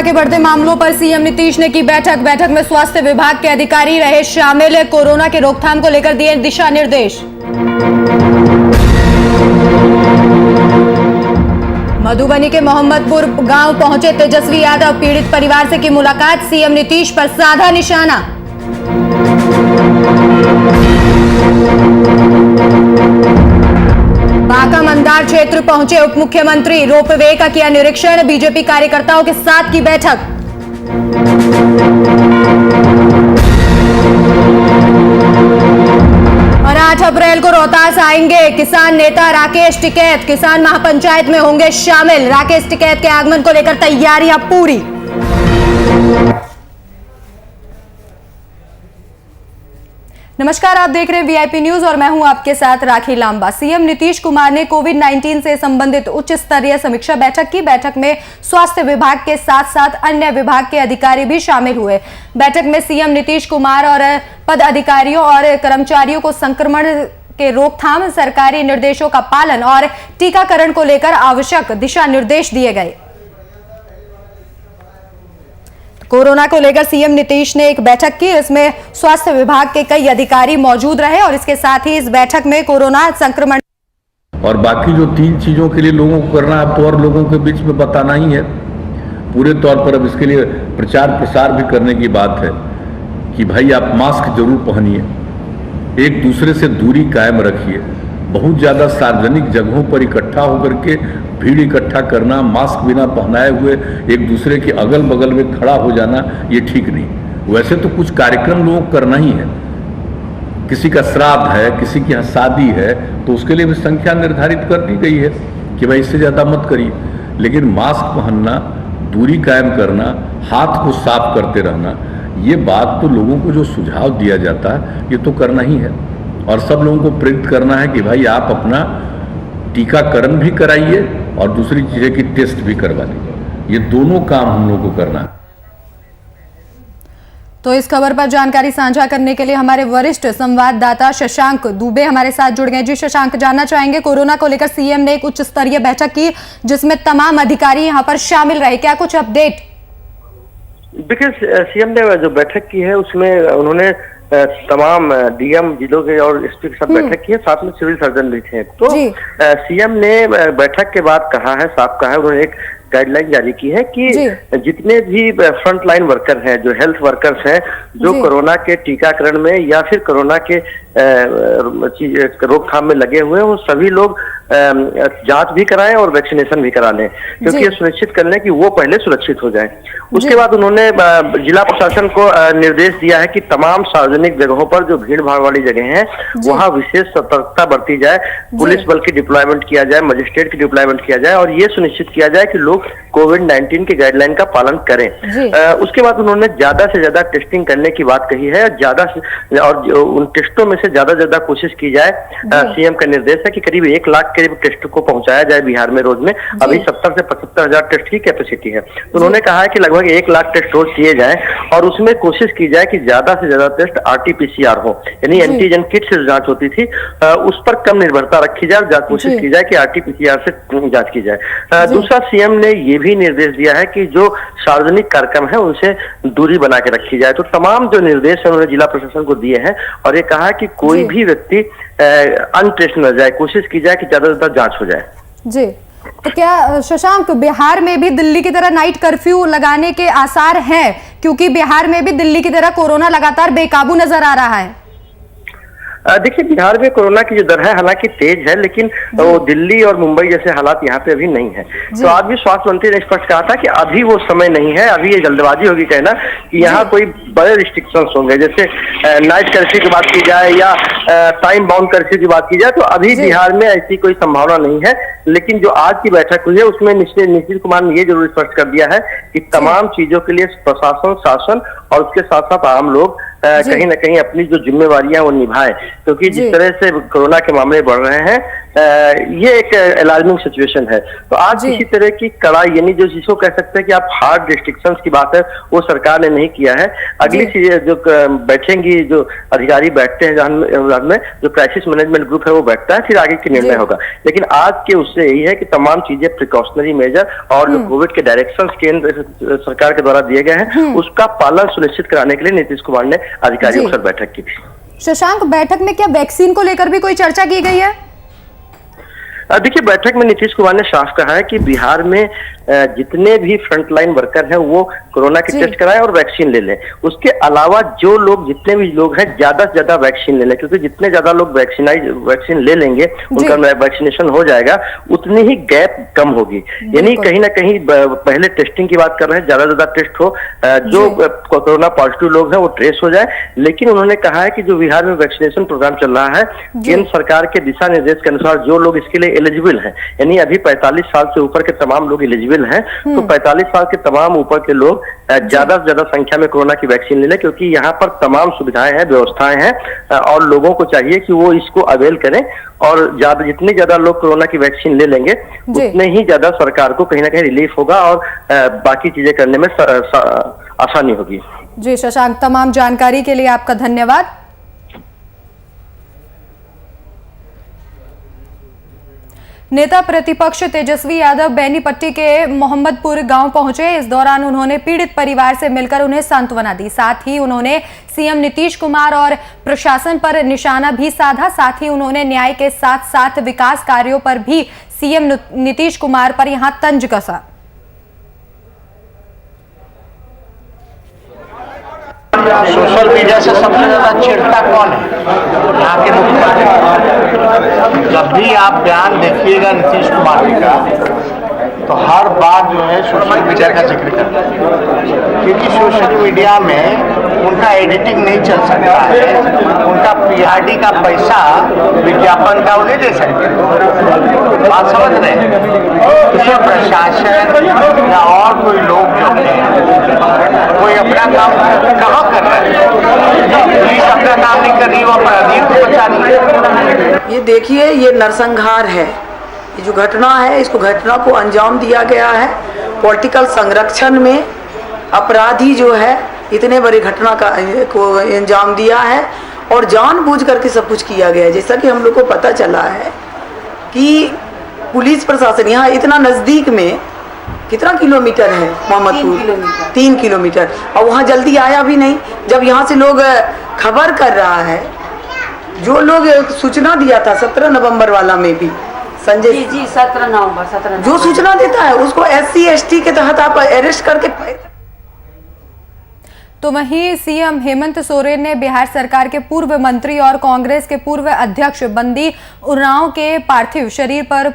के बढ़ते मामलों पर सीएम नीतीश ने की बैठक में स्वास्थ्य विभाग के अधिकारी रहे शामिल। कोरोना के रोकथाम को लेकर दिए दिशा निर्देश। मधुबनी के मोहम्मदपुर गांव पहुंचे तेजस्वी यादव, पीड़ित परिवार से की मुलाकात, सीएम नीतीश पर साधा निशाना। बांका मंदार क्षेत्र पहुंचे उप मुख्यमंत्री, रोपवे का किया निरीक्षण, बीजेपी कार्यकर्ताओं के साथ की बैठक। और 8 अप्रैल को रोहतास आएंगे किसान नेता राकेश टिकैत, किसान महापंचायत में होंगे शामिल। राकेश टिकैत के आगमन को लेकर तैयारियां पूरी। नमस्कार, आप देख रहे हैं वीआईपी न्यूज और मैं हूं आपके साथ राखी लांबा। सीएम नीतीश कुमार ने कोविड-19 से संबंधित उच्च स्तरीय समीक्षा बैठक की। बैठक में स्वास्थ्य विभाग के साथ साथ अन्य विभाग के अधिकारी भी शामिल हुए। बैठक में सीएम नीतीश कुमार और पद अधिकारियों और कर्मचारियों को संक्रमण के रोकथाम, सरकारी निर्देशों का पालन और टीकाकरण को लेकर आवश्यक दिशा निर्देश दिए गए। कोरोना को लेकर सीएम नीतीश ने एक बैठक की। इसमें स्वास्थ्य विभाग के कई अधिकारी मौजूद रहे और इसके साथ ही इस बैठक में कोरोना संक्रमण और बाकी जो 3 चीजों के लिए लोगों को करना है तो और लोगों के बीच में बताना ही है पूरे तौर पर। अब इसके लिए प्रचार प्रसार भी करने की बात है कि भाई आप मास्क जरूर पहनिए, एक दूसरे से दूरी कायम रखिए। बहुत ज्यादा सार्वजनिक जगहों पर इकट्ठा होकर के भीड़ इकट्ठा करना, मास्क बिना पहनाए हुए एक दूसरे के अगल बगल में खड़ा हो जाना, ये ठीक नहीं। वैसे तो कुछ कार्यक्रम लोगों को करना ही है, किसी का श्राद्ध है, किसी की यहाँ शादी है, तो उसके लिए भी संख्या निर्धारित कर दी गई है कि भाई इससे ज्यादा मत करिए। लेकिन मास्क पहनना, दूरी कायम करना, हाथ को साफ करते रहना, ये बात तो लोगों को जो सुझाव दिया जाता है ये तो करना ही है। और सब लोगों को प्रेरित करना है कि भाई आप अपना टीकाकरण भी कराइए और दूसरी चीजें की टेस्ट भी करवा लीजिए। ये दोनों काम हम लोगों को करना है। तो इस खबर पर जानकारी साझा करने के लिए हमारे वरिष्ठ संवाददाता शशांक दुबे हमारे साथ जुड़ गए। जी शशांक, जानना चाहेंगे, कोरोना को लेकर सीएम ने एक उच्च स्तरीय बैठक की जिसमें तमाम अधिकारी यहां पर शामिल रहे, क्या कुछ अपडेट? देखिए, सीएम ने जो बैठक की है उसमें उन्होंने तमाम डीएम जिलों के और एसपी के साथ बैठक की है, साथ में सिविल सर्जन भी थे। तो सीएम ने बैठक के बाद कहा है, साफ कहा है, उन्होंने एक गाइडलाइन जारी की है कि जितने भी फ्रंट लाइन वर्कर हैं, जो हेल्थ वर्कर्स हैं, जो कोरोना के टीकाकरण में या फिर कोरोना के रोकथाम में लगे हुए हैं, वो सभी लोग जांच भी कराएं और वैक्सीनेशन भी करा लें, क्योंकि ये सुनिश्चित कर लें कि वो पहले सुरक्षित हो जाएं। उसके बाद उन्होंने जिला प्रशासन को निर्देश दिया है कि तमाम सार्वजनिक जगहों पर जो भीड़ भाड़ वाली जगह हैं वहां विशेष सतर्कता बरती जाए, पुलिस बल की डिप्लॉयमेंट किया जाए, मजिस्ट्रेट की डिप्लॉयमेंट किया जाए और ये सुनिश्चित किया जाए कि लोग कोविड-19 की गाइडलाइन का पालन करें। उसके बाद उन्होंने ज्यादा से ज्यादा टेस्टिंग करने की बात कही है, और उन टेस्टों में से ज्यादा कोशिश की जाए। सीएम का निर्देश है कि करीब 1 लाख करीब टेस्ट को पहुंचाया जाए बिहार में रोज में। अभी 70 से 75 हजार टेस्ट की कैपेसिटी है। तो उन्होंने कहा है कि लगभग 1 लाख टेस्ट रोज किए जाए और उसमें कोशिश की जाए कि ज्यादा से ज्यादा टेस्ट RT-PCR हो, यानी एंटीजन किट से जांच होती थी उस पर कम निर्भरता रखी जाए, कोशिश की जाए कि RT-PCR से जांच की जाए। दूसरा, सीएम ने ये भी निर्देश दिया है कि जो सार्वजनिक कार्यक्रम है उनसे दूरी बना के रखी जाए। तो तमाम जो निर्देश है उन्होंने जिला प्रशासन को दिए हैं और ये कहा है कि कोई भी व्यक्ति अनटेस्ट न जाए, कोशिश की जाए कि ज्यादा से ज्यादा जांच हो जाए। जी, तो क्या शशांक, बिहार में भी दिल्ली की तरह नाइट कर्फ्यू लगाने के आसार हैं, क्योंकि बिहार में भी दिल्ली की तरह कोरोना लगातार बेकाबू नजर आ रहा है? देखिए, बिहार में कोरोना की जो दर है हालांकि तेज है, लेकिन वो दिल्ली और मुंबई जैसे हालात यहाँ पे अभी नहीं है। तो आज भी स्वास्थ्य मंत्री ने स्पष्ट कहा था कि अभी वो समय नहीं है, अभी ये जल्दबाजी होगी कहना कि यहाँ कोई बड़े रिस्ट्रिक्शंस होंगे, जैसे नाइट कर्फ्यू की बात की जाए या टाइम बाउंड कर्फ्यू की बात की जाए, तो अभी बिहार में ऐसी कोई संभावना नहीं है। लेकिन जो आज की बैठक हुई है उसमें नीतीश कुमार ने ये जरूर स्पष्ट कर दिया है कि तमाम चीजों के लिए प्रशासन, शासन और उसके साथ साथ आम लोग कहीं ना कहीं अपनी जो जिम्मेवारियां वो निभाएं, क्योंकि जिस तरह से कोरोना के मामले बढ़ रहे हैं ये एक अलार्मिंग सिचुएशन है। तो आज किसी तरह की कड़ाई, यानी जो जिसको कह सकते हैं कि आप हार्ड रिस्ट्रिक्शंस की बात है, वो सरकार ने नहीं किया है। अगली चीज जो बैठेंगी, जो अधिकारी बैठते हैं जहां में जो क्राइसिस मैनेजमेंट ग्रुप है वो बैठता है, फिर आगे की निर्णय होगा। लेकिन आज के उससे यही है कि तमाम चीजें प्रिकॉशनरी मेजर और जो कोविड के डायरेक्शंस केंद्र सरकार के द्वारा दिए गए हैं उसका पालन सुनिश्चित कराने के लिए नीतीश कुमार ने अधिकारियों के साथ बैठक की थी। शशांक, बैठक में क्या वैक्सीन को लेकर भी कोई चर्चा की गई है? देखिए, बैठक में नीतीश कुमार ने साफ कहा है कि बिहार में जितने भी फ्रंटलाइन वर्कर हैं वो कोरोना की टेस्ट कराएं और वैक्सीन ले लें। उसके अलावा जो लोग, जितने भी लोग हैं, ज्यादा से ज्यादा वैक्सीन ले लें, क्योंकि जितने ज्यादा लोग वैक्सीन ले लेंगे, उनका वैक्सीनेशन हो जाएगा, उतनी ही गैप कम होगी। यानी कहीं ना कहीं पहले टेस्टिंग की बात कर रहे हैं, ज्यादा से ज्यादा टेस्ट हो, जो कोरोना पॉजिटिव लोग हैं वो ट्रेस हो जाए। लेकिन उन्होंने कहा है कि जो बिहार में वैक्सीनेशन प्रोग्राम चल रहा है, केंद्र सरकार के दिशा निर्देश के अनुसार जो लोग इसके लिए एलिजिबल हैं, यानी अभी 45 साल से ऊपर के तमाम लोग एलिजिबल हैं, तो 45 साल के तमाम ऊपर के लोग ज्यादा से ज्यादा संख्या में कोरोना की वैक्सीन ले लें, क्योंकि यहाँ पर तमाम सुविधाएं हैं, व्यवस्थाएं हैं, और लोगों को चाहिए कि वो इसको अवेल करें। और जितने ज्यादा लोग कोरोना की वैक्सीन ले लेंगे, उतने ही ज्यादा सरकार को कहीं ना कहीं रिलीफ होगा और बाकी चीजें करने में आसानी होगी। जी शशांक, तमाम जानकारी के लिए आपका धन्यवाद। नेता प्रतिपक्ष तेजस्वी यादव बेनीपट्टी के मोहम्मदपुर गांव पहुंचे। इस दौरान उन्होंने पीड़ित परिवार से मिलकर उन्हें सांत्वना दी। साथ ही उन्होंने सीएम नीतीश कुमार और प्रशासन पर निशाना भी साधा। साथ ही उन्होंने न्याय के साथ साथ विकास कार्यों पर भी सीएम नीतीश कुमार पर यहां तंज कसा। सोशल मीडिया से सबसे ज्यादा चिढ़ता कौन है? यहाँ के मुख्यमंत्री। जब भी आप बयान देखिएगा नीतीश कुमार जी का, तो हर बात जो है सोशल मीडिया का जिक्र करता है, क्योंकि सोशल मीडिया में उनका एडिटिंग नहीं चल सकता है, उनका पीआरडी का पैसा विज्ञापन का वो नहीं दे सकते। बात समझ रहे हैं? इसमें प्रशासन या और कोई लोग जो है कोई अपना काम कहाँ कर रहा है? पुलिस अपना काम नहीं कर रही, वो अपराधी को बचा रही है। ये देखिए, ये नरसंहार है। ये जो घटना है, इसको घटना को अंजाम दिया गया है पॉलिटिकल संरक्षण में। अपराधी जो है इतने बड़ी घटना को अंजाम दिया है और जानबूझ करके सब कुछ किया गया है। जैसा कि हम लोग को पता चला है कि पुलिस प्रशासन यहाँ इतना नज़दीक में, कितना किलोमीटर है मोहम्मदपुर? 3 किलोमीटर। और वहाँ जल्दी आया भी नहीं। जब यहाँ से लोग खबर कर रहा है, जो लोग सूचना दिया था 17 नवंबर वाला में भी, संजय जी 17 नवंबर जो सूचना देता है उसको SC ST के तहत आप अरेस्ट करके। तो वहीं सीएम हेमंत सोरेन ने बिहार सरकार के पूर्व मंत्री और कांग्रेस के पूर्व अध्यक्ष बंदी उरांव के पार्थिव शरीर पर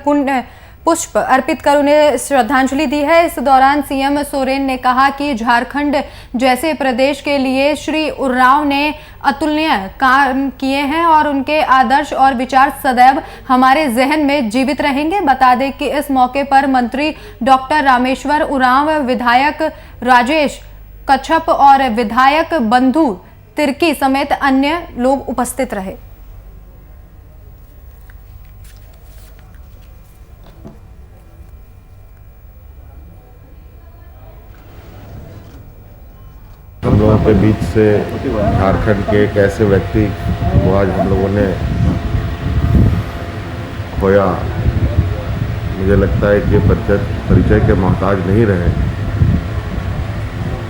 पुष्प अर्पित कर उन्हें श्रद्धांजलि दी है। इस दौरान सीएम सोरेन ने कहा कि झारखंड जैसे प्रदेश के लिए श्री उरांव ने अतुलनीय काम किए हैं और उनके आदर्श और विचार सदैव हमारे जहन में जीवित रहेंगे। बता दें कि इस मौके पर मंत्री डॉक्टर रामेश्वर उरांव, विधायक राजेश कच्छप और विधायक बंधु तिर्की समेत अन्य लोग उपस्थित रहे। हम लोगों के बीच से झारखंड के एक ऐसे व्यक्ति को आज हम लोगों ने खोया। मुझे लगता है कि परिचय के मोहताज नहीं रहे।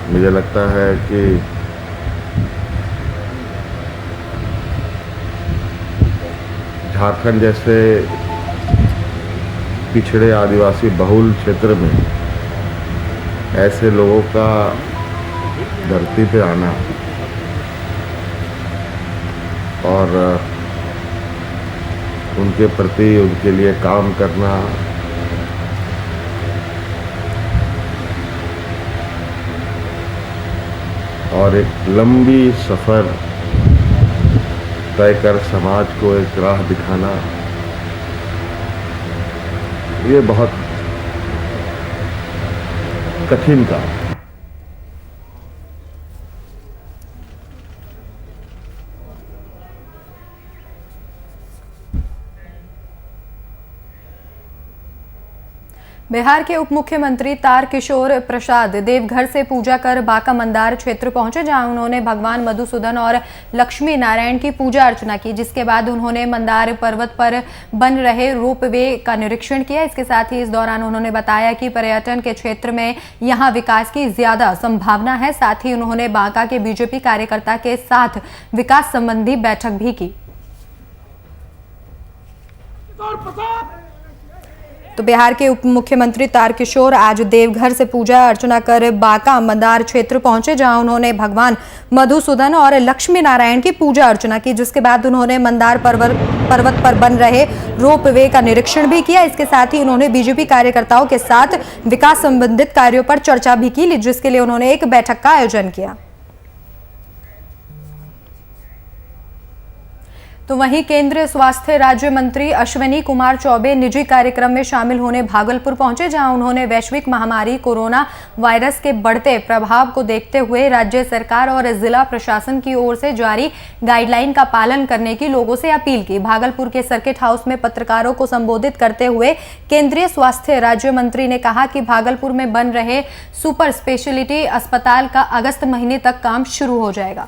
मुझे लगता है कि झारखंड जैसे पिछड़े आदिवासी बहुल क्षेत्र में ऐसे लोगों का धरती पे आना और उनके प्रति, उनके लिए काम करना और एक लंबी सफ़र तय कर समाज को एक राह दिखाना, ये बहुत कठिन काम है। बिहार के उप मुख्यमंत्री तारकिशोर प्रसाद देवघर से पूजा कर बांका मंदार क्षेत्र पहुंचे, जहां उन्होंने भगवान मधुसूदन और लक्ष्मी नारायण की पूजा अर्चना की, जिसके बाद उन्होंने मंदार पर्वत पर बन रहे रोपवे का निरीक्षण किया। इसके साथ ही इस दौरान उन्होंने बताया कि पर्यटन के क्षेत्र में यहां विकास की ज्यादा संभावना है। साथ ही उन्होंने बांका के बीजेपी कार्यकर्ता के साथ विकास संबंधी बैठक भी की। तो बिहार के उप मुख्यमंत्री तारकिशोर आज देवघर से पूजा अर्चना कर बांका मंदार क्षेत्र पहुंचे, जहां उन्होंने भगवान मधुसूदन और लक्ष्मी नारायण की पूजा अर्चना की, जिसके बाद उन्होंने मंदार पर्वत पर बन रहे रोपवे का निरीक्षण भी किया। इसके साथ ही उन्होंने बीजेपी कार्यकर्ताओं के साथ विकास संबंधित कार्यों पर चर्चा भी की, जिसके लिए उन्होंने एक बैठक का आयोजन किया। तो वहीं केंद्रीय स्वास्थ्य राज्य मंत्री अश्विनी कुमार चौबे निजी कार्यक्रम में शामिल होने भागलपुर पहुंचे, जहां उन्होंने वैश्विक महामारी कोरोना वायरस के बढ़ते प्रभाव को देखते हुए राज्य सरकार और जिला प्रशासन की ओर से जारी गाइडलाइन का पालन करने की लोगों से अपील की। भागलपुर के सर्किट हाउस में पत्रकारों को संबोधित करते हुए केंद्रीय स्वास्थ्य राज्य मंत्री ने कहा कि भागलपुर में बन रहे सुपर स्पेशलिटी अस्पताल का अगस्त महीने तक काम शुरू हो जाएगा।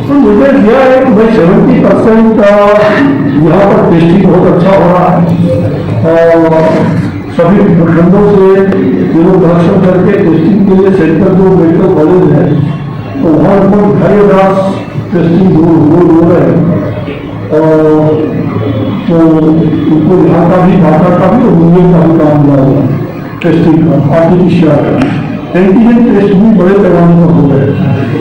तो मुझे यह है कि भाई 70% यहाँ पर टेस्टिंग बहुत अच्छा हो रहा है और सभी प्रखंडों से लोग दर्शन करके टेस्टिंग के लिए सेंटर जो मेडिकल कॉलेज है तो वहाँ लगभग 2,500 टेस्टिंग हो रहे हैं और तो उनको यहाँ का भी भाटा का भी और मुंगेर का भी काम दिया हुआ है टेस्टिंग का, आर्टिफिशियल एंटीजन टेस्ट भी बड़े पैमाने पर हो रहे हैं।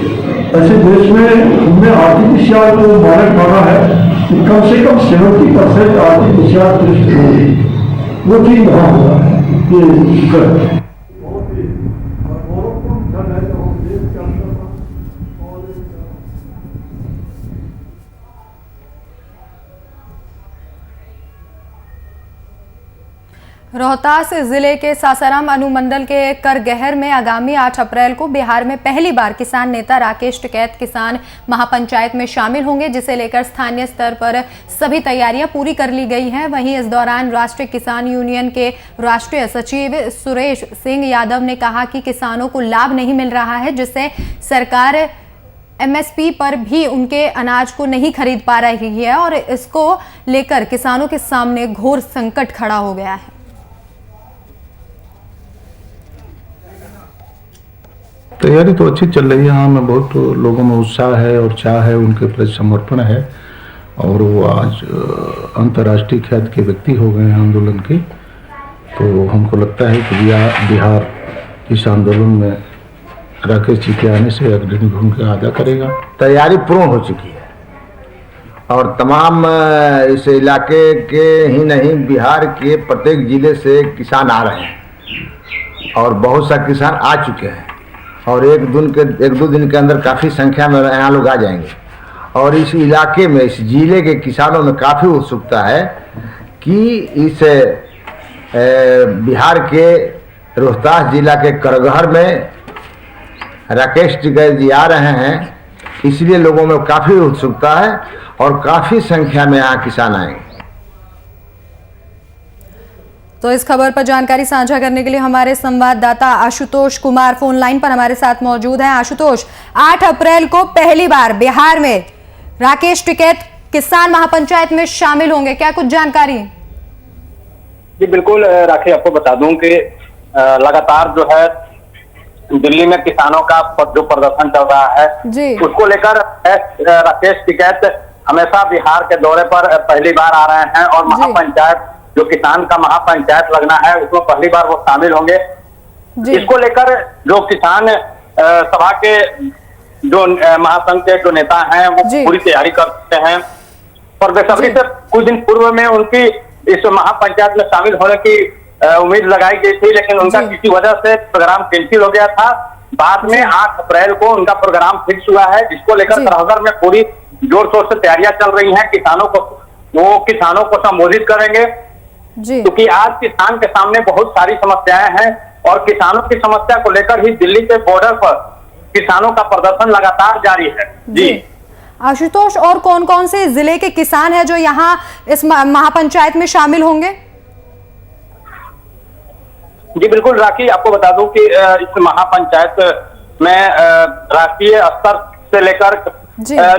ऐसे देश में हमने आर्टिफिशियल को मानक माना है कि कम से कम 70% आर्टिफिशियल टेस्ट हो, वो चीज वहाँ हो रहा है। ये रोहतास जिले के सासाराम अनुमंडल के करगहर में आगामी 8 अप्रैल को बिहार में पहली बार किसान नेता राकेश टिकैत किसान महापंचायत में शामिल होंगे, जिसे लेकर स्थानीय स्तर पर सभी तैयारियां पूरी कर ली गई हैं। वहीं इस दौरान राष्ट्रीय किसान यूनियन के राष्ट्रीय सचिव सुरेश सिंह यादव ने कहा कि किसानों को लाभ नहीं मिल रहा है, जिससे सरकार एमएसपी पर भी उनके अनाज को नहीं खरीद पा रही है और इसको लेकर किसानों के सामने घोर संकट खड़ा हो गया है। तैयारी तो अच्छी चल रही है। हाँ, मैं बहुत लोगों में उत्साह है और चाह है, उनके प्रति समर्पण है और वो आज अंतर्राष्ट्रीय ख्याति के व्यक्ति हो गए हैं आंदोलन के। तो हमको लगता है कि बिहार इस आंदोलन में राकेश जी के आने से अग्रणी भूमिका अदा करेगा। तैयारी पूर्ण हो चुकी है और तमाम इस इलाके के ही नहीं बिहार के प्रत्येक जिले से किसान आ रहे हैं और बहुत सा किसान आ चुके हैं और एक दो दिन के अंदर काफ़ी संख्या में यहाँ लोग आ जाएंगे। और इस इलाके में इस जिले के किसानों में काफ़ी उत्सुकता है कि इस बिहार के रोहतास जिला के करगहर में राकेश टिकैत जी आ रहे हैं, इसलिए लोगों में काफ़ी उत्सुकता है और काफ़ी संख्या में यहाँ किसान आएंगे। तो इस खबर पर जानकारी साझा करने के लिए हमारे संवाददाता आशुतोष कुमार फोन लाइन पर हमारे साथ मौजूद हैं। आशुतोष, 8 अप्रैल को पहली बार बिहार में राकेश टिकैत किसान महापंचायत में शामिल होंगे, क्या कुछ जानकारी? जी बिल्कुल राखी, आपको बता दूं कि लगातार जो है दिल्ली में किसानों का जो प्रदर्शन चल रहा है उसको लेकर राकेश टिकैत हमेशा बिहार के दौरे पर पहली बार आ रहे हैं और महापंचायत जो किसान का महापंचायत लगना है उसमें पहली बार वो शामिल होंगे। इसको लेकर जो किसान सभा के जो महासंघ के जो नेता हैं वो पूरी तैयारी करते हैं और बेसब्री से कुछ दिन पूर्व में उनकी इस महापंचायत में शामिल होने की उम्मीद लगाई गई थी, लेकिन उनका किसी वजह से प्रोग्राम कैंसिल हो गया था। बाद में 8 अप्रैल को उनका प्रोग्राम फिक्स हुआ है, जिसको लेकर सरहद में पूरी जोर शोर से तैयारियां चल रही हैं। किसानों को संबोधित करेंगे क्योंकि आज किसान के सामने बहुत सारी समस्याएं हैं और किसानों की समस्या को लेकर ही दिल्ली के बॉर्डर पर किसानों का प्रदर्शन लगातार जारी है। जी आशुतोष, और कौन कौन से जिले के किसान हैं जो यहाँ इस महापंचायत में शामिल होंगे? जी बिल्कुल राखी, आपको बता दूं कि इस महापंचायत में राष्ट्रीय स्तर से लेकर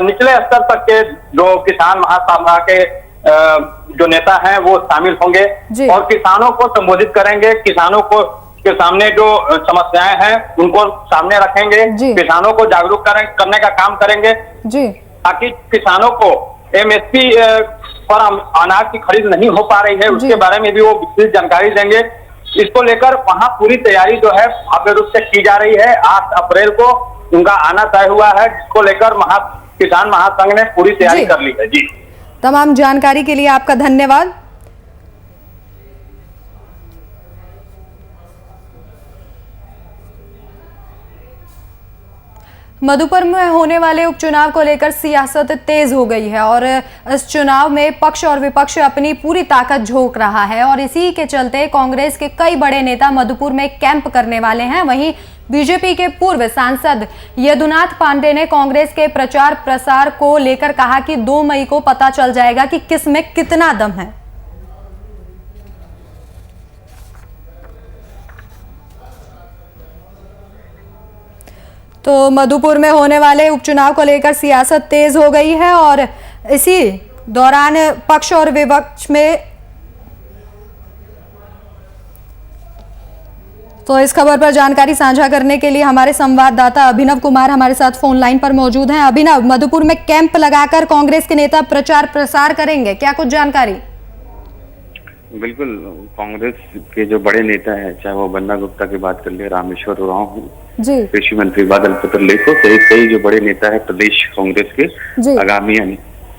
निचले स्तर तक के जो किसान महासभा के जो नेता हैं वो शामिल होंगे और किसानों को संबोधित करेंगे। किसानों को के सामने जो समस्याएं हैं उनको सामने रखेंगे, किसानों को जागरूक करने का काम करेंगे ताकि किसानों को एमएसपी पर अनाज की खरीद नहीं हो पा रही है उसके बारे में भी वो विस्तृत जानकारी देंगे। इसको लेकर वहां पूरी तैयारी जो है भव्य रूप से की जा रही है। 8 अप्रैल को उनका आना तय हुआ है, जिसको लेकर किसान महासंघ ने पूरी तैयारी कर ली है। जी, तमाम जानकारी के लिए आपका धन्यवाद। मधुपुर में होने वाले उपचुनाव को लेकर सियासत तेज हो गई है और इस चुनाव में पक्ष और विपक्ष अपनी पूरी ताकत झोंक रहा है और इसी के चलते कांग्रेस के कई बड़े नेता मधुपुर में कैंप करने वाले हैं। वहीं बीजेपी के पूर्व सांसद यदुनाथ पांडे ने कांग्रेस के प्रचार प्रसार को लेकर कहा कि 2 मई को पता चल जाएगा कि किस में कितना दम है। तो मधुपुर में होने वाले उपचुनाव को लेकर सियासत तेज हो गई है और इसी दौरान पक्ष और विपक्ष में तो इस खबर पर जानकारी साझा करने के लिए हमारे संवाददाता अभिनव कुमार हमारे साथ फोन लाइन पर मौजूद हैं। अभिनव, मधुपुर में कैंप लगाकर कांग्रेस के नेता प्रचार प्रसार करेंगे, क्या कुछ जानकारी? बिल्कुल, कांग्रेस के जो बड़े नेता हैं, चाहे वो बन्ना गुप्ता की बात कर ले, रामेश्वर उरांव हो, कृषि मंत्री बादल पत्रलेख हो, सहित कई जो बड़े नेता है प्रदेश कांग्रेस के, आगामी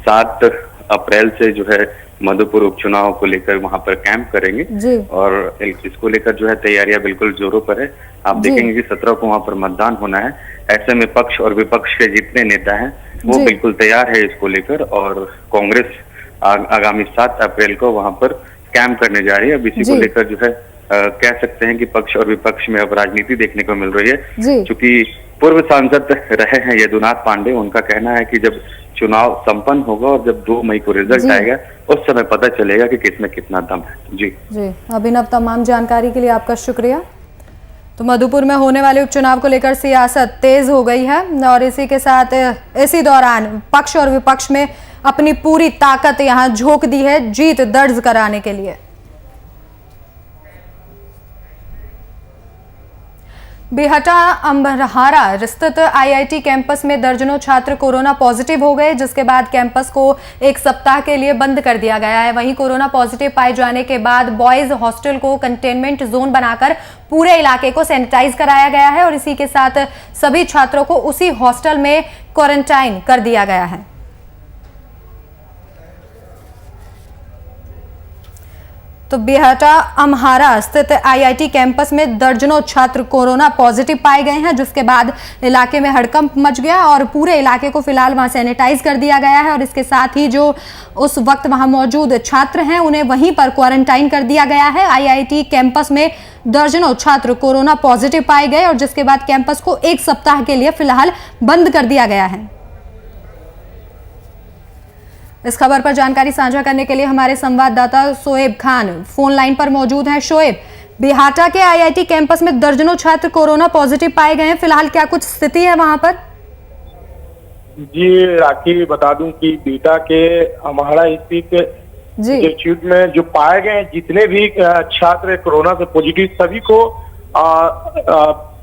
7 अप्रैल से जो है मधुपुर उपचुनाव को लेकर वहां पर कैंप करेंगे और इसको लेकर जो है तैयारियां बिल्कुल जोरों पर है। आप देखेंगे कि 17 को वहां पर मतदान होना है। ऐसे में पक्ष और विपक्ष के जितने नेता हैं वो बिल्कुल तैयार है इसको लेकर और कांग्रेस आगामी 7 अप्रैल को वहां पर कैंप करने जा रही है। अब इसी को लेकर जो है कह सकते हैं कि पक्ष और विपक्ष में अब राजनीति देखने को मिल रही है। क्योंकि पूर्व सांसद रहे हैं यदुनाथ पांडे, उनका कहना है कि जब चुनाव संपन्न होगा और जब 2 मई को रिजल्ट आएगा उस समय पता चलेगा कि किसमें कितना दम है। जी अभिनव, तमाम जानकारी के लिए आपका शुक्रिया। तो मधुपुर में होने वाले उपचुनाव को लेकर सियासत तेज हो गई है और इसी के साथ इसी दौरान पक्ष और विपक्ष में अपनी पूरी ताकत यहां झोंक दी है जीत दर्ज कराने के लिए। बिहटा अम्बरहारा स्थित आईआईटी कैंपस में दर्जनों छात्र कोरोना पॉजिटिव हो गए, जिसके बाद कैंपस को 1 सप्ताह के लिए बंद कर दिया गया है। वहीं कोरोना पॉजिटिव पाए जाने के बाद बॉयज हॉस्टल को कंटेनमेंट जोन बनाकर पूरे इलाके को सैनिटाइज कराया गया है और इसी के साथ सभी छात्रों को उसी हॉस्टल में क्वारंटाइन कर दिया गया है। तो बिहटा अम्हारा स्थित आईआईटी कैंपस में दर्जनों छात्र कोरोना पॉजिटिव पाए गए हैं, जिसके बाद इलाके में हड़कंप मच गया और पूरे इलाके को फिलहाल वहां सैनिटाइज कर दिया गया है और इसके साथ ही जो उस वक्त वहां मौजूद छात्र हैं उन्हें वहीं पर क्वारंटाइन कर दिया गया है। आईआईटी कैंपस में दर्जनों छात्र कोरोना पॉजिटिव पाए गए और जिसके बाद कैंपस को 1 सप्ताह के लिए फिलहाल बंद कर दिया गया है। इस खबर पर जानकारी साझा करने के लिए हमारे संवाददाता शोएब खान फोन लाइन पर मौजूद हैं। शोएब, बिहाटा के आईआईटी कैंपस में दर्जनों छात्र कोरोना पॉजिटिव पाए गए हैं, फिलहाल क्या कुछ स्थिति है वहां पर? जी राखी, बता दूं कि बिहटा के अम्हारा स्थित इंस्टीट्यूट में जो पाए गए जितने भी छात्र कोरोना से पॉजिटिव, सभी को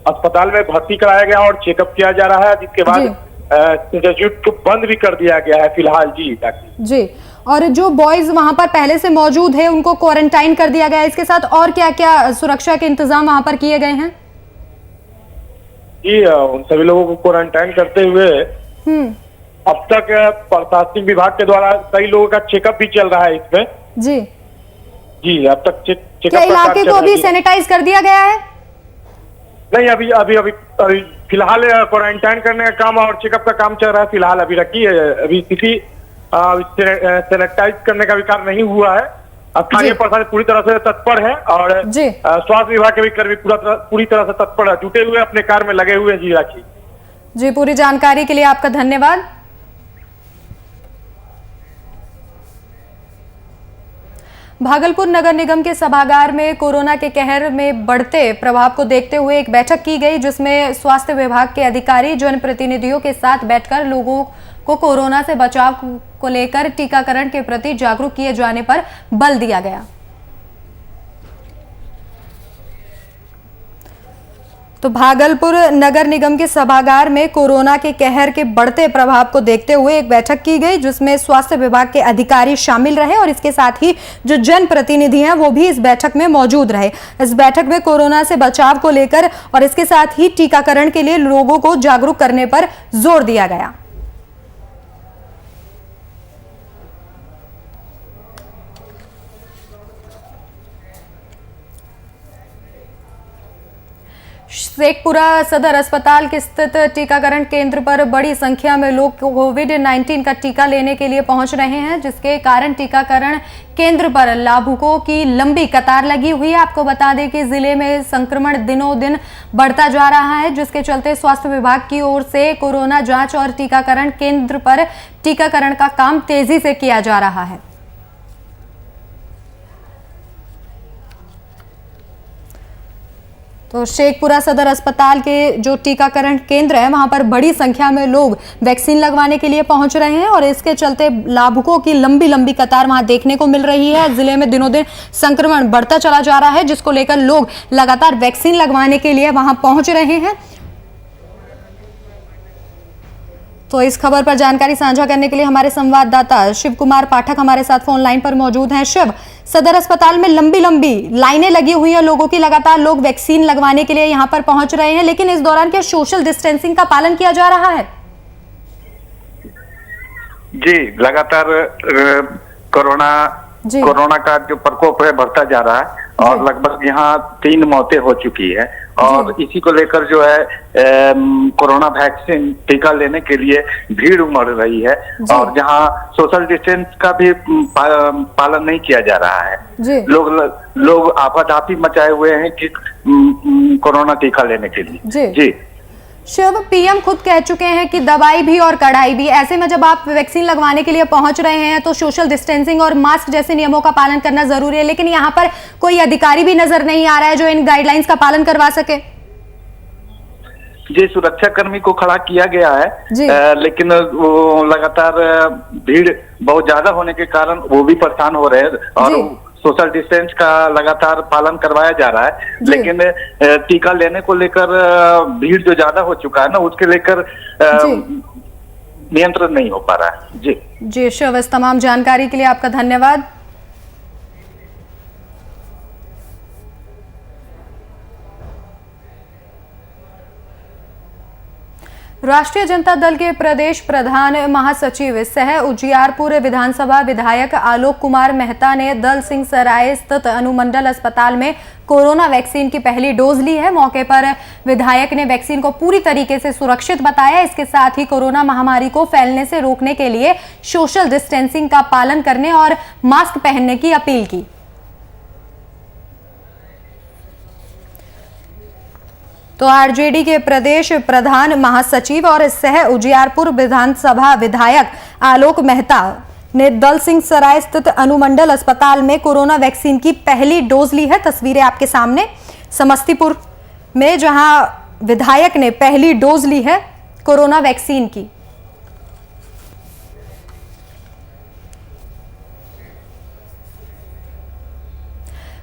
अस्पताल में भर्ती कराया गया और चेकअप किया जा रहा है, जिसके बाद इंस्टीट्यूट को बंद भी कर दिया गया है फिलहाल। जी, और जो बॉयज वहां पर पहले से मौजूद है उनको क्वारंटाइन कर दिया गया है। इसके साथ और क्या क्या सुरक्षा के इंतजाम वहां पर किए गए हैं? जी, उन सभी लोगों को क्वारंटाइन करते हुए अब तक प्रशासनिक विभाग के द्वारा कई लोगों का चेकअप भी चल रहा है इसमें। जी, अब तक चेकअप इलाके को भी सैनिटाइज कर दिया गया है? नहीं, अभी फिलहाल क्वारंटाइन करने का काम और चेकअप का काम चल रहा है फिलहाल। अभी रखी है, अभी स्थिति सैनिटाइज करने का भी कार्य नहीं हुआ है। स्थानीय प्रशासन पूरी तरह से तत्पर है और स्वास्थ्य विभाग के भी कर्मी पूरी तरह से तत्पर है, जुटे हुए अपने कार्य में लगे हुए हैं। जी राखी, जी पूरी जानकारी के लिए आपका धन्यवाद। भागलपुर नगर निगम के सभागार में कोरोना के कहर में बढ़ते प्रभाव को देखते हुए एक बैठक की गई, जिसमें स्वास्थ्य विभाग के अधिकारी जनप्रतिनिधियों के साथ बैठकर लोगों को कोरोना से बचाव को लेकर टीकाकरण के प्रति जागरूक किए जाने पर बल दिया गया। तो भागलपुर नगर निगम के सभागार में कोरोना के कहर के बढ़ते प्रभाव को देखते हुए एक बैठक की गई, जिसमें स्वास्थ्य विभाग के अधिकारी शामिल रहे और इसके साथ ही जो जनप्रतिनिधि हैं वो भी इस बैठक में मौजूद रहे। इस बैठक में कोरोना से बचाव को लेकर और इसके साथ ही टीकाकरण के लिए लोगों को जागरूक करने पर जोर दिया गया। शेखपुरा सदर अस्पताल के स्थित टीकाकरण केंद्र पर बड़ी संख्या में लोग कोविड-19 का टीका लेने के लिए पहुंच रहे हैं, जिसके कारण टीकाकरण केंद्र पर लाभुकों की लंबी कतार लगी हुई है। आपको बता दें कि जिले में संक्रमण दिनों दिन बढ़ता जा रहा है, जिसके चलते स्वास्थ्य विभाग की ओर से कोरोना जांच और टीकाकरण केंद्र पर टीकाकरण का काम तेजी से किया जा रहा है। तो शेखपुरा सदर अस्पताल के जो टीकाकरण केंद्र है वहां पर बड़ी संख्या में लोग वैक्सीन लगवाने के लिए पहुंच रहे हैं और इसके चलते लाभुकों की लंबी लंबी कतार वहां देखने को मिल रही है। जिले में दिनों दिन संक्रमण बढ़ता चला जा रहा है, जिसको लेकर लोग लगातार वैक्सीन लगवाने के लिए वहां पहुंच रहे हैं। तो इस खबर पर जानकारी साझा करने के लिए हमारे संवाददाता शिव कुमार पाठक हमारे साथ फोन लाइन पर मौजूद हैं। शिव, सदर अस्पताल में लंबी लंबी लाइनें लगी हुई है लोगों की, लगातार लोग वैक्सीन लगवाने के लिए यहां पर पहुंच रहे हैं, लेकिन इस दौरान क्या सोशल डिस्टेंसिंग का पालन किया जा रहा है? जी, लगातार कोरोना का जो प्रकोप है बढ़ता जा रहा है और लगभग यहाँ 3 मौतें हो चुकी है और इसी को लेकर जो है कोरोना वैक्सीन टीका लेने के लिए भीड़ उमड़ रही है और जहाँ सोशल डिस्टेंस का भी पालन नहीं किया जा रहा है। लोग आपाधापी मचाए हुए हैं कि कोरोना टीका लेने के लिए। जी शिव, पीएम खुद कह चुके हैं कि दवाई भी और कड़ाई भी। ऐसे में जब आप वैक्सीन लगवाने के लिए पहुंच रहे हैं तो सोशल डिस्टेंसिंग और मास्क जैसे नियमों का पालन करना जरूरी है, लेकिन यहाँ पर कोई अधिकारी भी नजर नहीं आ रहा है जो इन गाइडलाइंस का पालन करवा सके। जी, सुरक्षा कर्मी को खड़ा किया गया है लेकिन वो लगातार भीड़ बहुत ज्यादा होने के कारण वो भी परेशान हो रहे हैं और सोशल डिस्टेंस का लगातार पालन करवाया जा रहा है, लेकिन टीका लेने को लेकर भीड़ जो ज्यादा हो चुका है ना, उसके लेकर नियंत्रण नहीं हो पा रहा है। जी शिव, इस तमाम जानकारी के लिए आपका धन्यवाद। राष्ट्रीय जनता दल के प्रदेश प्रधान महासचिव सह उजियारपुर विधानसभा विधायक आलोक कुमार मेहता ने दल सिंह सराय स्थित अनुमंडल अस्पताल में कोरोना वैक्सीन की पहली डोज ली है। मौके पर विधायक ने वैक्सीन को पूरी तरीके से सुरक्षित बताया। इसके साथ ही कोरोना महामारी को फैलने से रोकने के लिए सोशल डिस्टेंसिंग का पालन करने और मास्क पहनने की अपील की। तो आरजेडी के प्रदेश प्रधान महासचिव और सह उजियारपुर विधानसभा विधायक आलोक मेहता ने दल सिंह सराय स्थित अनुमंडल अस्पताल में कोरोना वैक्सीन की पहली डोज ली है। तस्वीरें आपके सामने समस्तीपुर में, जहां विधायक ने पहली डोज ली है कोरोना वैक्सीन की।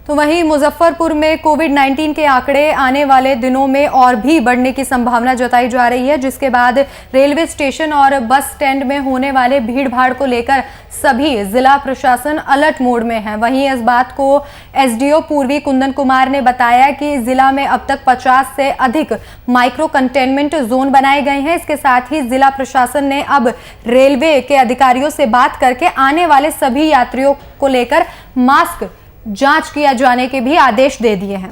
तो वहीं मुजफ्फरपुर में कोविड-19 के आंकड़े आने वाले दिनों में और भी बढ़ने की संभावना जताई जा रही है, जिसके बाद रेलवे स्टेशन और बस स्टैंड में होने वाले भीड़-भाड़ को लेकर सभी जिला प्रशासन अलर्ट मोड में है। वहीं इस बात को एसडीओ पूर्वी कुंदन कुमार ने बताया कि जिला में अब तक 50 से अधिक माइक्रो कंटेनमेंट जोन बनाए गए हैं। इसके साथ ही जिला प्रशासन ने अब रेलवे के अधिकारियों से बात करके आने वाले सभी यात्रियों को लेकर मास्क जांच किया जाने के भी आदेश दे दिए हैं।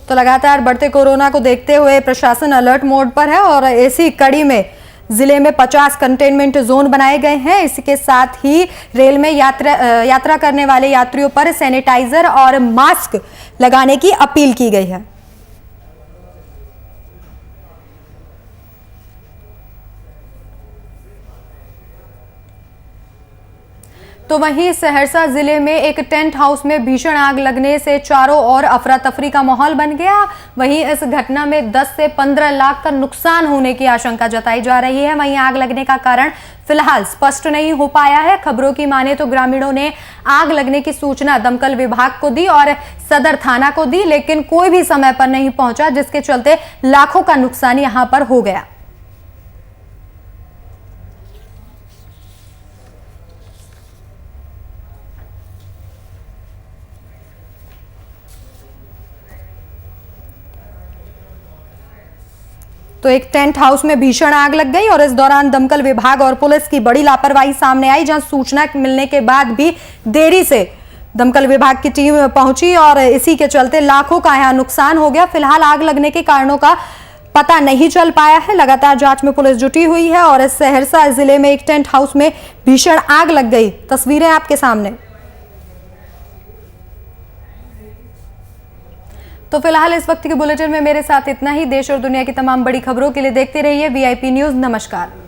तो लगातार बढ़ते कोरोना को देखते हुए प्रशासन अलर्ट मोड पर है और इसी कड़ी में जिले में 50 कंटेनमेंट जोन बनाए गए हैं। इसके साथ ही रेल में यात्रा करने वाले यात्रियों पर सैनिटाइजर और मास्क लगाने की अपील की गई है। तो वहीं सहरसा जिले में एक टेंट हाउस में भीषण आग लगने से चारों ओर अफरा तफरी का माहौल बन गया। वहीं इस घटना में 10 से 15 लाख का नुकसान होने की आशंका जताई जा रही है। वहीं आग लगने का कारण फिलहाल स्पष्ट नहीं हो पाया है। खबरों की माने तो ग्रामीणों ने आग लगने की सूचना दमकल विभाग को दी और सदर थाना को दी, लेकिन कोई भी समय पर नहीं पहुंचा, जिसके चलते लाखों का नुकसान यहां पर हो गया। तो एक टेंट हाउस में भीषण आग लग गई और इस दौरान दमकल विभाग और पुलिस की बड़ी लापरवाही सामने आई, जहां सूचना मिलने के बाद भी देरी से दमकल विभाग की टीम पहुंची और इसी के चलते लाखों का यहां नुकसान हो गया। फिलहाल आग लगने के कारणों का पता नहीं चल पाया है। लगातार जांच में पुलिस जुटी हुई है और इस सहरसा जिले में एक टेंट हाउस में भीषण आग लग गई। तस्वीरें आपके सामने। तो फिलहाल इस वक्त के बुलेटिन में मेरे साथ इतना ही। देश और दुनिया की तमाम बड़ी खबरों के लिए देखते रहिए VIP न्यूज़। नमस्कार।